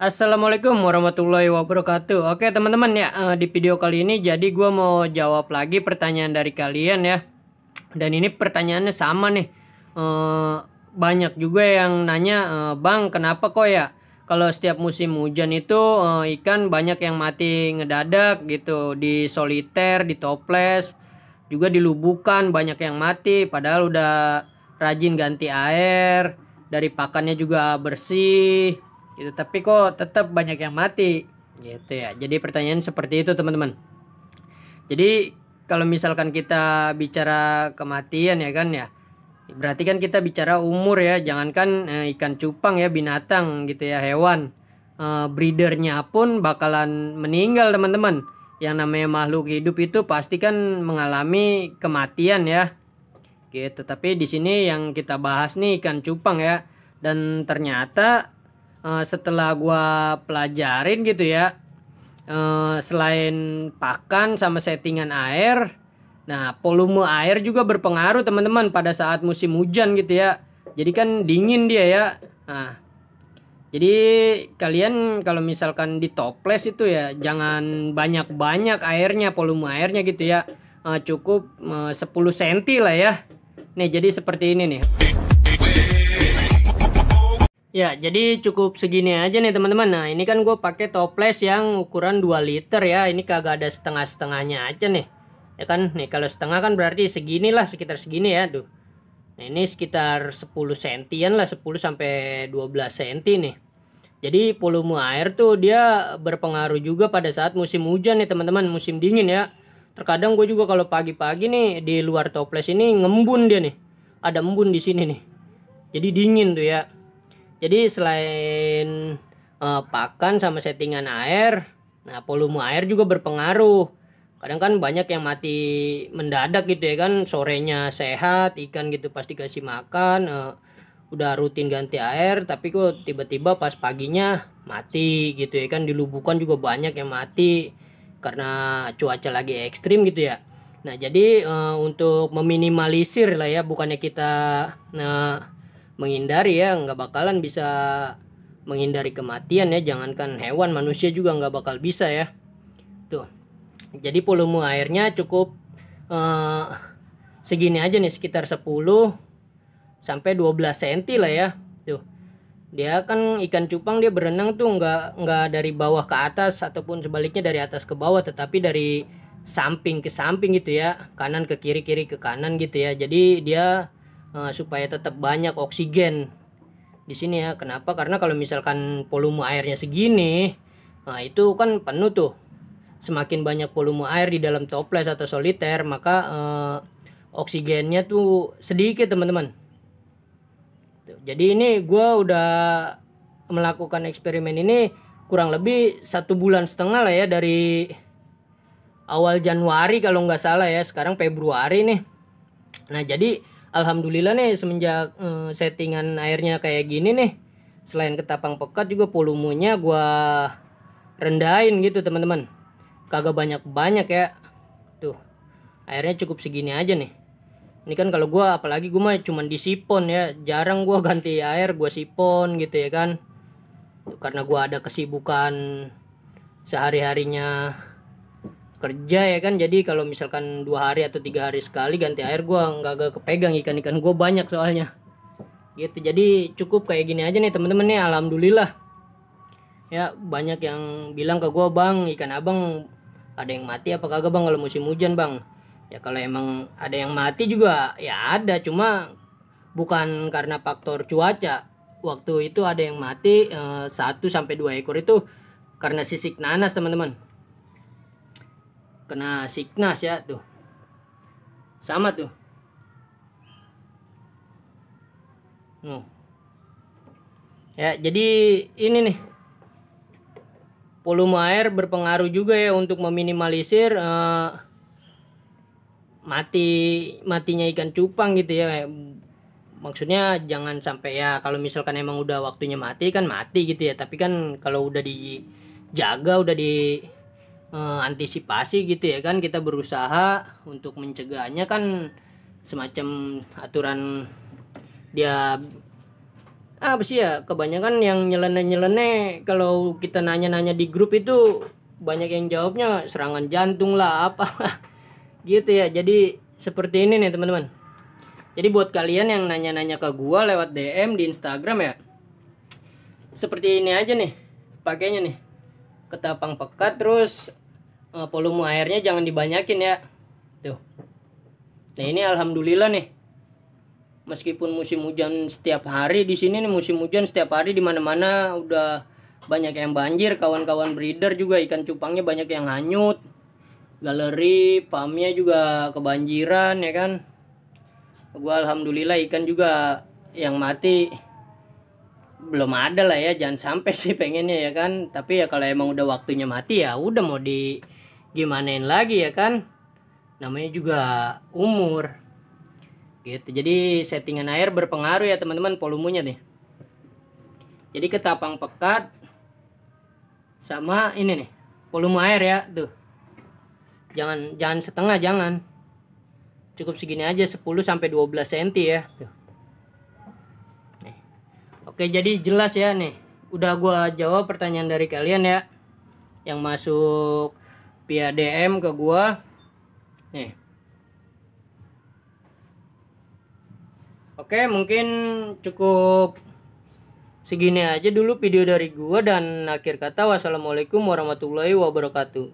Assalamualaikum warahmatullahi wabarakatuh. Oke teman-teman ya, di video kali ini jadi gue mau jawab lagi pertanyaan dari kalian ya. Dan ini pertanyaannya sama nih. Banyak juga yang nanya, Bang kenapa kok ya kalau setiap musim hujan itu ikan banyak yang mati ngedadak gitu. Di soliter, di toples, juga di lubukan banyak yang mati. Padahal udah rajin ganti air, dari pakannya juga bersih gitu, tapi kok tetap banyak yang mati gitu ya. Jadi pertanyaan seperti itu teman-teman. Jadi kalau misalkan kita bicara kematian ya kan ya, berarti kan kita bicara umur ya. Jangankan ikan cupang ya, binatang gitu ya, hewan, breedernya pun bakalan meninggal teman-teman. Yang namanya makhluk hidup itu pasti kan mengalami kematian ya gitu. Tapi di sini yang kita bahas nih ikan cupang ya. Dan ternyata setelah gua pelajarin gitu ya, selain pakan sama settingan air, nah volume air juga berpengaruh teman-teman pada saat musim hujan gitu ya. Jadi kan dingin dia ya. Nah, jadi kalian kalau misalkan di toples itu ya jangan banyak-banyak airnya, volume airnya gitu ya. Cukup 10 cm lah ya. Nih jadi seperti ini nih. Ya, jadi cukup segini aja nih teman-teman. Nah, ini kan gue pakai toples yang ukuran 2 liter ya. Ini kagak ada setengah-setengahnya aja nih. Ya kan? Nih kalau setengah kan berarti segini lah, sekitar segini ya, tuh. Nah, ini sekitar 10 sentian lah, 10 sampai 12 senti nih. Jadi volume air tuh dia berpengaruh juga pada saat musim hujan nih teman-teman, musim dingin ya. Terkadang gue juga kalau pagi-pagi nih di luar toples ini ngembun dia nih. Ada embun di sini nih. Jadi dingin tuh ya. Jadi selain pakan sama settingan air, nah volume air juga berpengaruh. Kadang kan banyak yang mati mendadak gitu ya kan, sorenya sehat ikan gitu pasti kasih makan, udah rutin ganti air, tapi kok tiba-tiba pas paginya mati gitu ya kan. Di lubukan juga banyak yang mati karena cuaca lagi ekstrim gitu ya. Nah jadi untuk meminimalisir lah ya, bukannya kita menghindari ya, nggak bakalan bisa menghindari kematian ya. Jangankan hewan, manusia juga nggak bakal bisa ya. Tuh, jadi volume airnya cukup segini aja nih, sekitar 10 sampai 12 cm lah ya. Tuh, dia kan ikan cupang dia berenang tuh nggak dari bawah ke atas ataupun sebaliknya dari atas ke bawah, tetapi dari samping ke samping gitu ya, kanan ke kiri, kiri ke kanan gitu ya. Jadi dia supaya tetap banyak oksigen di sini ya. Kenapa? Karena kalau misalkan volume airnya segini, nah itu kan penuh tuh. Semakin banyak volume air di dalam toples atau soliter, maka oksigennya tuh sedikit teman-teman. Jadi ini gue udah melakukan eksperimen ini kurang lebih 1,5 bulan lah ya, dari awal Januari kalau nggak salah ya. Sekarang Februari nih. Nah jadi alhamdulillah nih semenjak settingan airnya kayak gini nih, selain ketapang pekat juga volumenya gua rendahin gitu teman-teman. Kagak banyak-banyak ya. Tuh, airnya cukup segini aja nih. Ini kan kalau gua, apalagi gua mah cuman disipon ya, jarang gua ganti air, gua sipon gitu ya kan. Tuh, karena gua ada kesibukan sehari-harinya kerja ya kan. Jadi kalau misalkan 2 hari atau 3 hari sekali ganti air, gua nggak kepegang ikan-ikan gua banyak soalnya gitu. Jadi cukup kayak gini aja nih teman-teman nih. Alhamdulillah ya, banyak yang bilang ke gua, Bang ikan abang ada yang mati apa kagak bang kalau musim hujan bang? Ya kalau emang ada yang mati juga ya ada, cuma bukan karena faktor cuaca. Waktu itu ada yang mati 1 sampai 2 ekor itu karena sisik nanas teman-teman, kena siknas ya. Tuh sama tuh. Ya jadi ini nih, volume air berpengaruh juga ya untuk meminimalisir matinya ikan cupang gitu ya. Maksudnya jangan sampai ya, kalau misalkan emang udah waktunya mati kan mati gitu ya. Tapi kan kalau udah dijaga, udah di antisipasi gitu ya kan, kita berusaha untuk mencegahnya kan, semacam aturan dia apa sih ya, kebanyakan yang nyeleneh kalau kita nanya-nanya di grup itu banyak yang jawabnya serangan jantung lah apa gitu ya. Jadi seperti ini nih teman-teman. Jadi buat kalian yang nanya-nanya ke gua lewat DM di Instagram ya, seperti ini aja nih pakainya nih, ketapang pekat, terus volume airnya jangan dibanyakin ya tuh. Nah ini alhamdulillah nih, meskipun musim hujan setiap hari di sini nih, musim hujan setiap hari di mana-mana, udah banyak yang banjir, kawan-kawan breeder juga ikan cupangnya banyak yang hanyut, galeri farmnya juga kebanjiran ya kan. Gua alhamdulillah ikan juga yang mati belum ada lah ya, jangan sampai sih pengennya ya kan. Tapi ya kalau emang udah waktunya mati ya udah, mau di gimanain lagi ya kan, namanya juga umur gitu. Jadi settingan air berpengaruh ya teman-teman, volumenya nih. Jadi ketapang pekat sama ini nih volume air ya tuh, jangan setengah, jangan, cukup segini aja, 10 sampai 12 cm ya tuh. Nih. Oke, jadi jelas ya nih, udah gua jawab pertanyaan dari kalian ya yang masuk via DM ke gua nih. Oke, mungkin cukup segini aja dulu video dari gua, dan akhir kata wassalamualaikum warahmatullahi wabarakatuh.